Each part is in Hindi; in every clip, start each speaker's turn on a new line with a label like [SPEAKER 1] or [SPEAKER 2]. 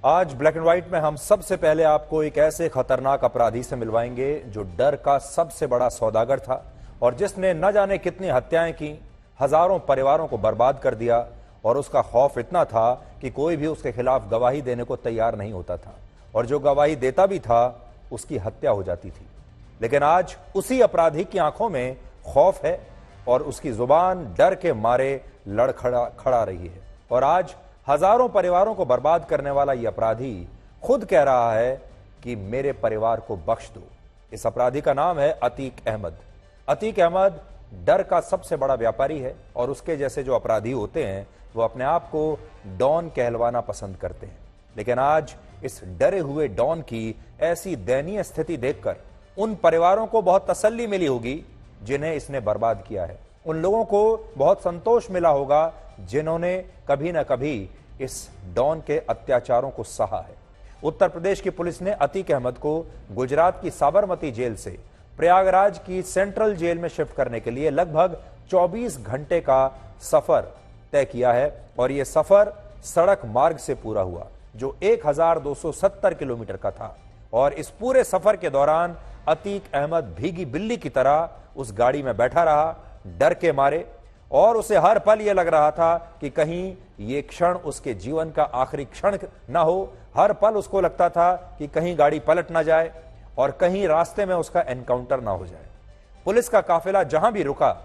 [SPEAKER 1] आज ब्लैक एंड व्हाइट में हम सबसे पहले आपको एक ऐसे खतरनाक अपराधी से मिलवाएंगे जो डर का सबसे बड़ा सौदागर था और जिसने न जाने कितनी हत्याएं की, हजारों परिवारों को बर्बाद कर दिया और उसका खौफ इतना था कि कोई भी उसके खिलाफ गवाही देने को तैयार नहीं होता था और जो गवाही देता भी था उसकी हत्या हो जाती थी। लेकिन आज उसी अपराधी की आंखों में खौफ है और उसकी जुबान डर के मारे खड़ा रही है और आज हजारों परिवारों को बर्बाद करने वाला यह अपराधी खुद कह रहा है कि मेरे परिवार को बख्श दो। इस अपराधी का नाम है अतीक अहमद। अतीक अहमद डर का सबसे बड़ा व्यापारी है और उसके जैसे जो अपराधी होते हैं वो अपने आप को डॉन कहलवाना पसंद करते हैं। लेकिन आज इस डरे हुए डॉन की ऐसी दयनीय स्थिति देखकर उन परिवारों को बहुत तसल्ली मिली होगी जिन्हें इसने बर्बाद किया है। उन लोगों को बहुत संतोष मिला होगा जिन्होंने कभी न कभी इस डॉन के अत्याचारों को सहा है। उत्तर प्रदेश की पुलिस ने अतीक अहमद को गुजरात की साबरमती जेल से प्रयागराज की सेंट्रल जेल में शिफ्ट करने के लिए लगभग 24 घंटे का सफर तय किया है और यह सफर सड़क मार्ग से पूरा हुआ जो 1270 किलोमीटर का था। और इस पूरे सफर के दौरान अतीक अहमद भीगी बिल्ली की तरह उस गाड़ी में बैठा रहा डर के मारे और उसे हर पल यह लग रहा था कि कहीं ये क्षण उसके जीवन का आखिरी क्षण ना हो। हर पल उसको लगता था कि कहीं गाड़ी पलट ना जाए और कहीं रास्ते में उसका एनकाउंटर ना हो जाए। पुलिस का काफिला जहां भी रुका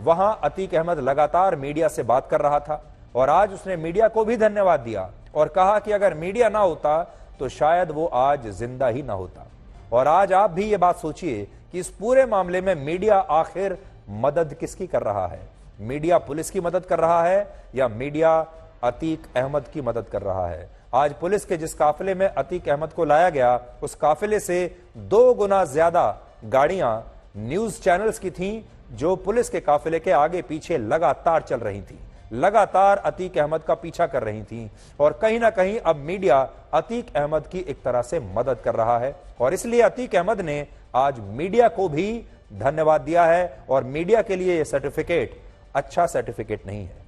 [SPEAKER 1] वहां अतीक अहमद लगातार मीडिया से बात कर रहा था और आज उसने मीडिया को भी धन्यवाद दिया और कहा कि अगर मीडिया ना होता तो शायद वो आज जिंदा ही ना होता। और आज आप भी ये बात सोचिए कि इस पूरे मामले में मीडिया आखिर मदद किसकी कर रहा है? मीडिया पुलिस की मदद कर रहा है या मीडिया अतीक अहमद की मदद कर रहा है? आज पुलिस के जिस काफिले में अतीक अहमद को लाया गया उस काफिले से 2 गुना ज्यादा गाड़ियां न्यूज चैनल्स की थीं जो पुलिस के काफिले के आगे पीछे लगातार चल रही थी, लगातार अतीक अहमद का पीछा कर रही थी और कहीं ना कहीं अब मीडिया अतीक अहमद की एक तरह से मदद कर रहा है और इसलिए अतीक अहमद ने आज मीडिया को भी धन्यवाद दिया है और मीडिया के लिए यह सर्टिफिकेट अच्छा सर्टिफिकेट नहीं है।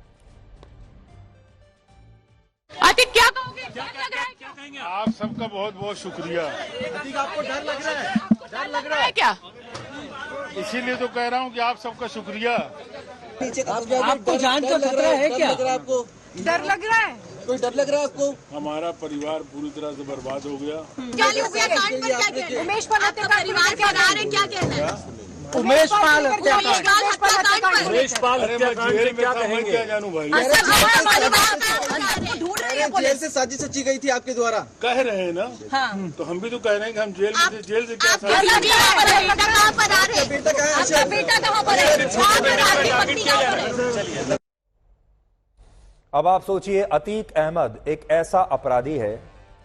[SPEAKER 2] अतीक क्या कहोगे? क्या कहेंगे?
[SPEAKER 3] आप सबका बहुत बहुत शुक्रिया।
[SPEAKER 4] अतीक आपको डर लग रहा है?
[SPEAKER 2] डर लग रहा है क्या?
[SPEAKER 3] इसीलिए तो कह रहा हूँ कि आप सबका शुक्रिया।
[SPEAKER 4] आपको जान का खतरा है क्या? आपको
[SPEAKER 2] डर लग रहा है?
[SPEAKER 4] कोई डर लग रहा है आपको?
[SPEAKER 3] हमारा परिवार पूरी तरह से बर्बाद हो गया।
[SPEAKER 2] क्या हो गया? कांड पर क्या कहना है? उमेश पाल हत्या का परिवार फरार है, क्या कहना है?
[SPEAKER 4] उमेश पाल
[SPEAKER 2] हत्याकांड
[SPEAKER 3] जेल में था, मैं क्या जानूं भाई।
[SPEAKER 2] ढूंढ रही है पुलिस।
[SPEAKER 4] जेल से साजिश रची गई थी आपके द्वारा,
[SPEAKER 3] कह रहे हैं ना?
[SPEAKER 2] हाँ।
[SPEAKER 3] तो हम भी तो कह रहे हैं कि हम जेल में थे। जेल से क्या
[SPEAKER 4] बेटा कहाँ है?
[SPEAKER 2] बेटा कहाँ पर है?
[SPEAKER 1] अब आप सोचिए, अतीक अहमद एक ऐसा अपराधी है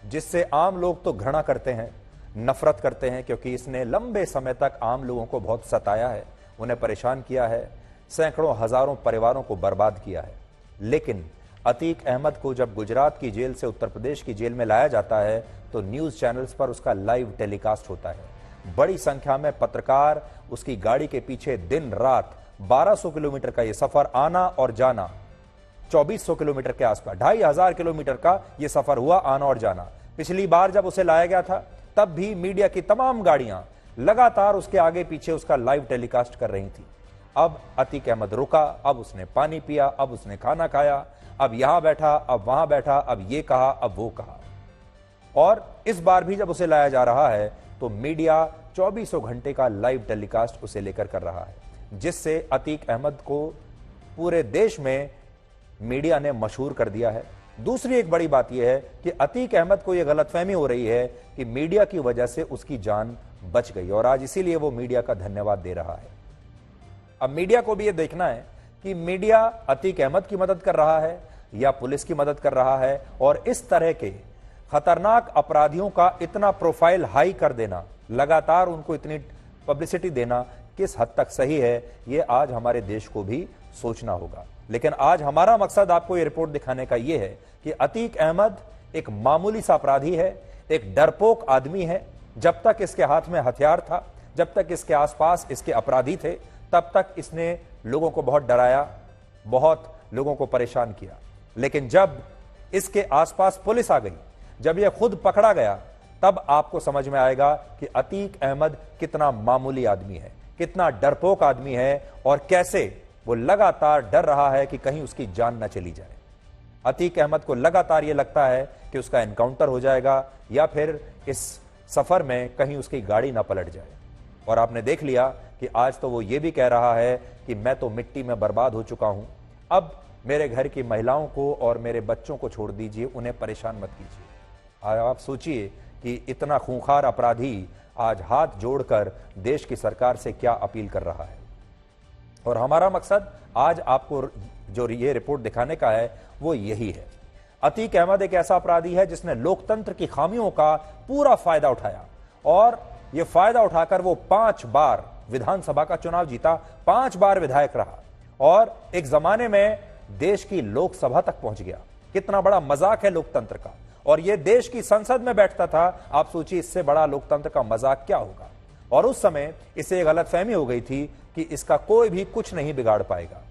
[SPEAKER 1] जिससे आम लोग तो घृणा करते हैं, नफरत करते हैं क्योंकि इसने लंबे समय तक आम लोगों को बहुत सताया है, उन्हें परेशान किया है, सैकड़ों हजारों परिवारों को बर्बाद किया है। लेकिन अतीक अहमद को जब गुजरात की जेल से उत्तर प्रदेश की जेल में लाया जाता है तो न्यूज चैनल्स पर उसका लाइव टेलीकास्ट होता है। बड़ी संख्या में पत्रकार उसकी गाड़ी के पीछे दिन रात 1200 किलोमीटर का यह सफर, आना और जाना 2400 किलोमीटर के आसपास, 2500 किलोमीटर का यह सफर हुआ आना और जाना। पिछली बार जब उसे लाया गया था तब भी मीडिया की तमाम गाड़ियां लगातार उसके आगे पीछे उसका लाइव टेलीकास्ट कर रही थी। अब अतीक अहमद रुका, अब उसने पानी पिया, अब उसने खाना खाया, अब यहां बैठा, अब वहां बैठा, अब ये कहा, अब वो कहा। और इस बार भी जब उसे लाया जा रहा है तो मीडिया 2400 घंटे का लाइव टेलीकास्ट उसे लेकर कर रहा है, जिससे अतीक अहमद को पूरे देश में मीडिया ने मशहूर कर दिया है। दूसरी एक बड़ी बात यह है कि अतीक अहमद को यह गलतफहमी हो रही है कि मीडिया की वजह से उसकी जान बच गई और आज इसीलिए वो मीडिया का धन्यवाद दे रहा है। अब मीडिया को भी यह देखना है कि मीडिया अतीक अहमद की मदद कर रहा है या पुलिस की मदद कर रहा है और इस तरह के खतरनाक अपराधियों का इतना प्रोफाइल हाई कर देना, लगातार उनको इतनी पब्लिसिटी देना किस हद तक सही है, यह आज हमारे देश को भी सोचना होगा। लेकिन आज हमारा मकसद आपको यह रिपोर्ट दिखाने का यह है कि अतीक अहमद एक मामूली सा अपराधी है, एक डरपोक आदमी है। जब तक इसके हाथ में हथियार था, जब तक इसके आसपास इसके अपराधी थे, तब तक इसने लोगों को बहुत डराया, बहुत लोगों को परेशान किया। लेकिन जब इसके आसपास पुलिस आ गई, जब यह खुद पकड़ा गया तब आपको समझ में आएगा कि अतीक अहमद कितना मामूली आदमी है, कितना डरपोक आदमी है और कैसे वो लगातार डर रहा है कि कहीं उसकी जान न चली जाए। अतीक अहमद को लगातार यह लगता है कि उसका एनकाउंटर हो जाएगा या फिर इस सफर में कहीं उसकी गाड़ी ना पलट जाए। और आपने देख लिया कि आज तो वो ये भी कह रहा है कि मैं तो मिट्टी में बर्बाद हो चुका हूं, अब मेरे घर की महिलाओं को और मेरे बच्चों को छोड़ दीजिए, उन्हें परेशान मत कीजिए। आप सोचिए कि इतना खूंखार अपराधी आज हाथ जोड़कर देश की सरकार से क्या अपील कर रहा है। और हमारा मकसद आज आपको जो ये रिपोर्ट दिखाने का है वो यही है। अतीक अहमद एक ऐसा अपराधी है जिसने लोकतंत्र की खामियों का पूरा फायदा उठाया और यह फायदा उठाकर वो 5 बार विधानसभा का चुनाव जीता, 5 बार विधायक रहा और एक जमाने में देश की लोकसभा तक पहुंच गया। कितना बड़ा मजाक है लोकतंत्र का। और यह देश की संसद में बैठता था। आप सोचिए इससे बड़ा लोकतंत्र का मजाक क्या होगा। और उस समय इसे गलतफहमी हो गई थी कि इसका कोई भी कुछ नहीं बिगाड़ पाएगा।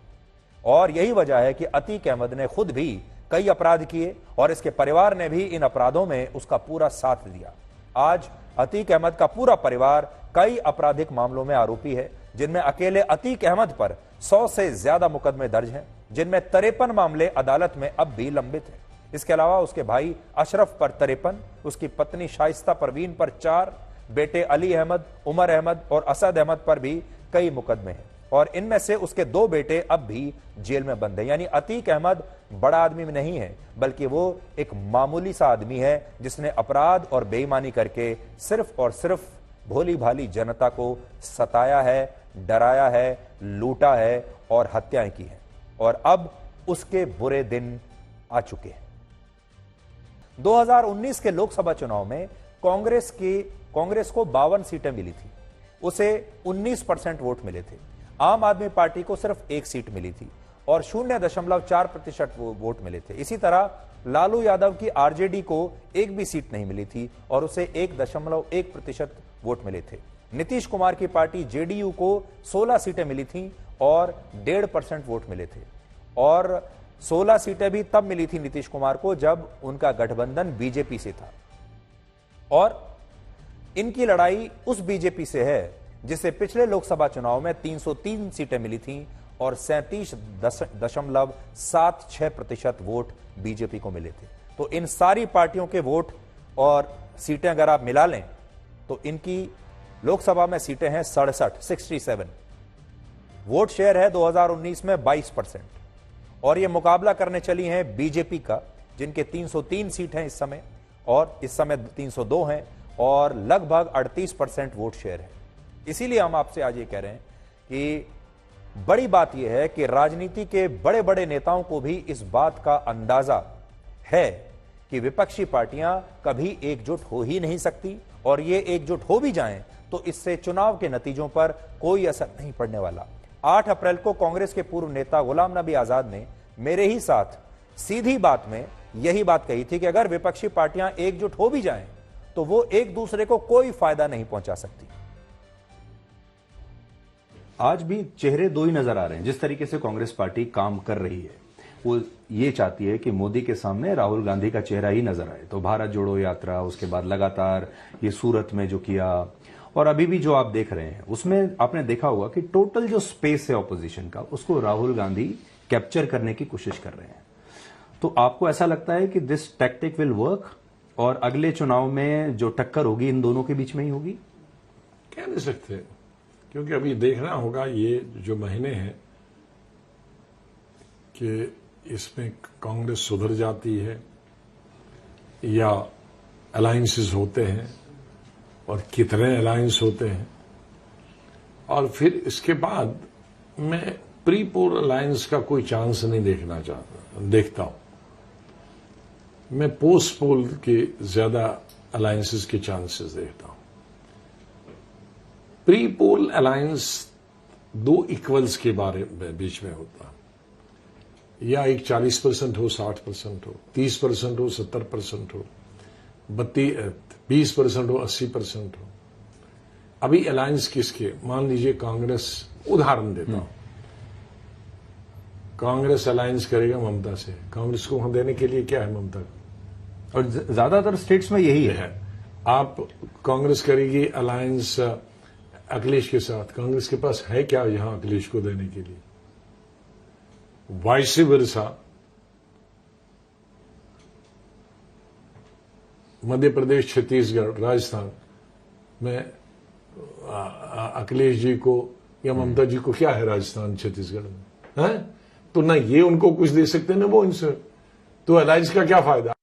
[SPEAKER 1] और यही वजह है कि अतीक अहमद ने खुद भी कई अपराध किए और इसके परिवार ने भी इन अपराधों में उसका पूरा साथ दिया। आज अतीक अहमद का पूरा परिवार कई आपराधिक मामलों में आरोपी है, जिनमें अकेले अतीक अहमद पर 100 से ज्यादा मुकदमे दर्ज हैं, जिनमें 53 मामले अदालत में अब भी लंबित हैं। इसके अलावा उसके भाई अशरफ पर 53, उसकी पत्नी शाइस्ता परवीन पर 4, बेटे अली अहमद, उमर अहमद और असद अहमद पर भी कई मुकदमे हैं और इनमें से उसके 2 बेटे अब भी जेल में बंद हैं। यानी अतीक अहमद बड़ा आदमी नहीं है, बल्कि वो एक मामूली सा आदमी है जिसने अपराध और बेईमानी करके सिर्फ और सिर्फ भोली भाली जनता को सताया है, डराया है, लूटा है और हत्याएं की हैं। और अब उसके बुरे दिन आ चुके हैं। 2019 के लोकसभा चुनाव में कांग्रेस को 52 सीटें मिली थी, उसे 19% वोट मिले थे। आम आदमी पार्टी को सिर्फ 1 सीट मिली थी और 0.4% वोट मिले थे। इसी तरह लालू यादव की आरजेडी को 1 भी सीट नहीं मिली थी और उसे 1.1% वोट मिले थे। नीतीश कुमार की पार्टी जेडीयू को 16 सीटें मिली थीं और 1.5% वोट मिले थे। और 16 सीटें भी तब मिली थी नीतीश कुमार को जब उनका गठबंधन बीजेपी से था। और इनकी लड़ाई उस बीजेपी से है जिसे पिछले लोकसभा चुनाव में 303 सीटें मिली थीं और 37.76% वोट बीजेपी को मिले थे। तो इन सारी पार्टियों के वोट और सीटें अगर आप मिला लें तो इनकी लोकसभा में सीटें हैं 67। वोट शेयर है 2019 में 22% और यह मुकाबला करने चली हैं बीजेपी का, जिनके 303 सीट हैं इस समय और इस समय 302 हैं और लगभग 38% वोट शेयर है। इसीलिए हम आपसे आज ये कह रहे हैं कि बड़ी बात यह है कि राजनीति के बड़े बड़े नेताओं को भी इस बात का अंदाजा है कि विपक्षी पार्टियां कभी एकजुट हो ही नहीं सकती और ये एकजुट हो भी जाएं तो इससे चुनाव के नतीजों पर कोई असर नहीं पड़ने वाला। 8 अप्रैल को कांग्रेस के पूर्व नेता गुलाम नबी आजाद ने मेरे ही साथ सीधी बात में यही बात कही थी कि अगर विपक्षी पार्टियां एकजुट हो भी जाएं तो वो एक दूसरे को कोई फायदा नहीं पहुंचा सकती।
[SPEAKER 5] आज भी चेहरे 2 ही नजर आ रहे हैं। जिस तरीके से कांग्रेस पार्टी काम कर रही है वो ये चाहती है कि मोदी के सामने राहुल गांधी का चेहरा ही नजर आए। तो भारत जोड़ो यात्रा, उसके बाद लगातार ये सूरत में जो किया और अभी भी जो आप देख रहे हैं उसमें आपने देखा होगा कि टोटल जो स्पेस है ऑपोजिशन का उसको राहुल गांधी कैप्चर करने की कोशिश कर रहे हैं। तो आपको ऐसा लगता है कि दिस टैक्टिक विल वर्क और अगले चुनाव में जो टक्कर होगी इन दोनों के बीच में ही होगी?
[SPEAKER 6] कह नहीं सकते, क्योंकि अभी देखना होगा ये जो महीने हैं कि इसमें कांग्रेस सुधर जाती है या अलायंसेस होते हैं और कितने अलायंस होते हैं। और फिर इसके बाद मैं प्री पोल अलायंस का कोई चांस नहीं देखता हूं। मैं पोस्ट पोल के ज्यादा अलायंसेस के चांसेस देखता हूं। प्री पोल अलायंस 2 इक्वल्स के बीच में होता है, या एक 40% हो, 60% हो, 30% हो, 70% हो, 20% हो, 80% हो। अभी अलायंस किसके? मान लीजिए कांग्रेस, उदाहरण देता हूं, कांग्रेस अलायंस करेगा ममता से। कांग्रेस को वहां देने के लिए क्या है ममता?
[SPEAKER 5] और ज्यादातर स्टेट्स में यही है।
[SPEAKER 6] आप कांग्रेस करेगी अलायंस अखिलेश के साथ, कांग्रेस के पास है क्या यहां अखिलेश को देने के लिए? वाइस वर्सा मध्य प्रदेश, छत्तीसगढ़, राजस्थान में अखिलेश जी को या ममता जी को क्या है राजस्थान छत्तीसगढ़ में, है? तो ना ये उनको कुछ दे सकते ना वो इनसे, तो अलायंस का क्या फायदा?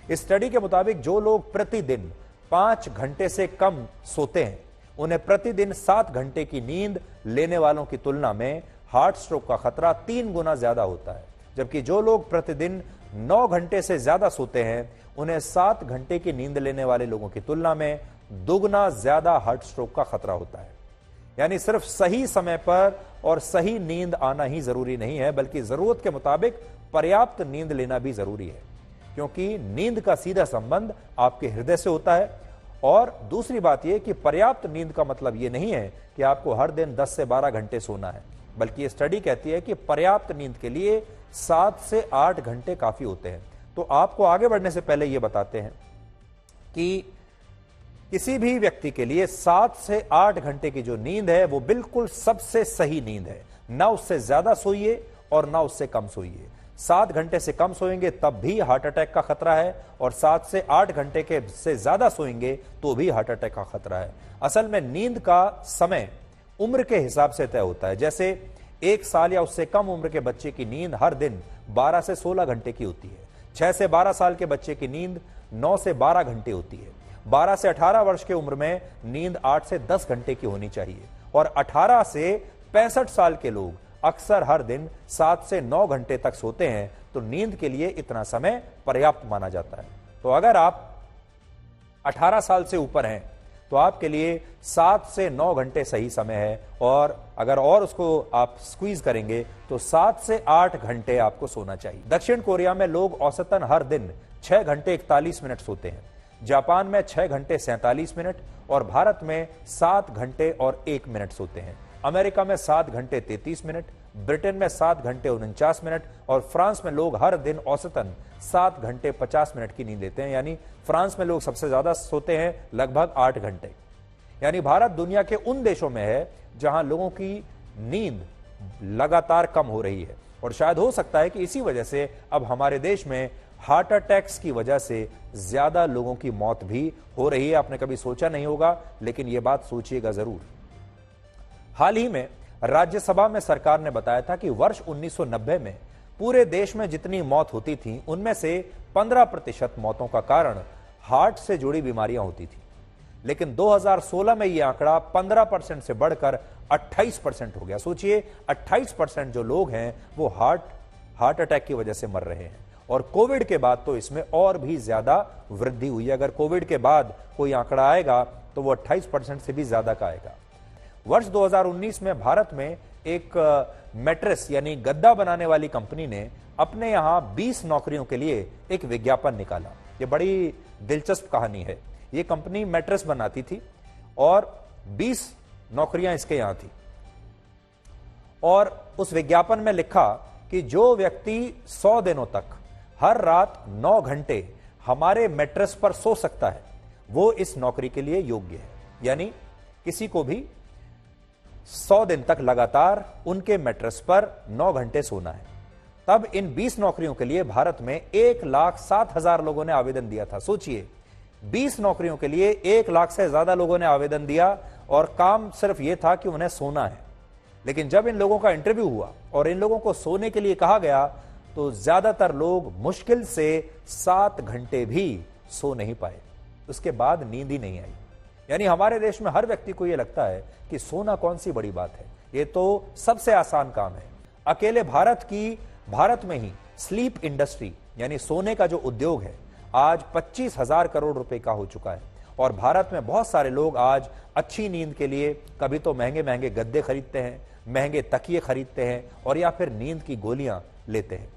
[SPEAKER 1] इस स्टडी के मुताबिक जो लोग प्रतिदिन 5 घंटे से कम सोते हैं, उन्हें प्रतिदिन 7 घंटे की नींद लेने वालों की तुलना में हार्ट स्ट्रोक का खतरा 3 गुना ज्यादा होता है। जबकि जो लोग प्रतिदिन 9 घंटे से ज्यादा सोते हैं, उन्हें 7 घंटे की नींद लेने वाले लोगों की तुलना में दुगना ज्यादा हार्ट स्ट्रोक का खतरा होता है। यानी सिर्फ सही समय पर और सही नींद आना ही जरूरी नहीं है, बल्कि जरूरत के मुताबिक पर्याप्त नींद लेना भी जरूरी है, क्योंकि नींद का सीधा संबंध आपके हृदय से होता है। और दूसरी बात यह कि पर्याप्त नींद का मतलब यह नहीं है कि आपको हर दिन 10 से 12 घंटे सोना है, बल्कि यह स्टडी कहती है कि पर्याप्त नींद के लिए 7 से 8 घंटे काफी होते हैं। तो आपको आगे बढ़ने से पहले यह बताते हैं कि किसी भी व्यक्ति के लिए 7 से 8 घंटे की जो नींद है वो बिल्कुल सबसे सही नींद है। ना उससे ज्यादा सोइए और ना उससे कम सोइए। 7 घंटे से कम सोएंगे तब भी हार्ट अटैक का खतरा है, और 7 से 8 घंटे के से ज्यादा सोएंगे तो भी हार्ट अटैक का खतरा है। असल में नींद का समय उम्र के हिसाब से तय होता है। जैसे 1 साल या उससे कम उम्र के बच्चे की नींद हर दिन 12 से 16 घंटे की होती है। 6 से 12 साल के बच्चे की नींद 9 से 12 घंटे होती है। 12 से 18 वर्ष की उम्र में नींद 8 से 10 घंटे की होनी चाहिए, और 18 से 65 साल के लोग अक्सर हर दिन 7 से 9 घंटे तक सोते हैं। तो नींद के लिए इतना समय पर्याप्त माना जाता है। तो अगर आप 18 साल से ऊपर हैं तो आपके लिए 7 से 9 घंटे सही समय है, और अगर और उसको आप स्क्वीज करेंगे तो 7 से 8 घंटे आपको सोना चाहिए। दक्षिण कोरिया में लोग औसतन हर दिन 6 घंटे 41 मिनट सोते हैं, जापान में 6 घंटे 47 मिनट, और भारत में 7 घंटे और 1 मिनट सोते हैं। अमेरिका में 7 घंटे 33 मिनट, ब्रिटेन में 7 घंटे 49 मिनट, और फ्रांस में लोग हर दिन औसतन 7 घंटे 50 मिनट की नींद लेते हैं। यानी फ्रांस में लोग सबसे ज्यादा सोते हैं, लगभग 8 घंटे। यानी भारत दुनिया के उन देशों में है जहां लोगों की नींद लगातार कम हो रही है, और शायद हो सकता है कि इसी वजह से अब हमारे देश में हार्ट अटैक्स की वजह से ज्यादा लोगों की मौत भी हो रही है। आपने कभी सोचा नहीं होगा, लेकिन यह बात सोचिएगा जरूर। हाल ही में राज्यसभा में सरकार ने बताया था कि वर्ष 1990 में पूरे देश में जितनी मौत होती थी, उनमें से 15% मौतों का कारण हार्ट से जुड़ी बीमारियां होती थी। लेकिन 2016 में यह आंकड़ा 15% से बढ़कर 28% हो गया। सोचिए, 28% जो लोग हैं वो हार्ट अटैक की वजह से मर रहे हैं। और कोविड के बाद तो इसमें और भी ज्यादा वृद्धि हुई है। अगर कोविड के बाद कोई आंकड़ा आएगा तो वो 28% से भी ज्यादा का आएगा। वर्ष 2019 में भारत में एक मैट्रेस यानी गद्दा बनाने वाली कंपनी ने अपने यहां 20 नौकरियों के लिए एक विज्ञापन निकाला। ये बड़ी दिलचस्प कहानी है। ये कंपनी मैट्रेस बनाती थी और 20 नौकरियां इसके यहां थी, और उस विज्ञापन में लिखा कि जो व्यक्ति 100 दिनों तक हर रात 9 घंटे हमारे मैट्रेस पर सो सकता है, वो इस नौकरी के लिए योग्य है। यानी किसी को भी 100 दिन तक लगातार उनके मैट्रेस पर 9 घंटे सोना है। तब इन 20 नौकरियों के लिए भारत में 1,07,000 लोगों ने आवेदन दिया था। सोचिए, 20 नौकरियों के लिए 1 लाख से ज्यादा लोगों ने आवेदन दिया, और काम सिर्फ यह था कि उन्हें सोना है। लेकिन जब इन लोगों का इंटरव्यू हुआ और इन लोगों को सोने के लिए कहा गया, तो ज्यादातर लोग मुश्किल से 7 घंटे भी सो नहीं पाए। उसके बाद नींद ही नहीं आई। यानी हमारे देश में हर व्यक्ति को यह लगता है कि सोना कौन सी बड़ी बात है, यह तो सबसे आसान काम है। अकेले भारत में ही स्लीप इंडस्ट्री यानी सोने का जो उद्योग है आज 25,000 करोड़ रुपए का हो चुका है। और भारत में बहुत सारे लोग आज अच्छी नींद के लिए कभी तो महंगे महंगे गद्दे खरीदते हैं, महंगे तकिए खरीदते हैं, और या फिर नींद की गोलियां लेते हैं।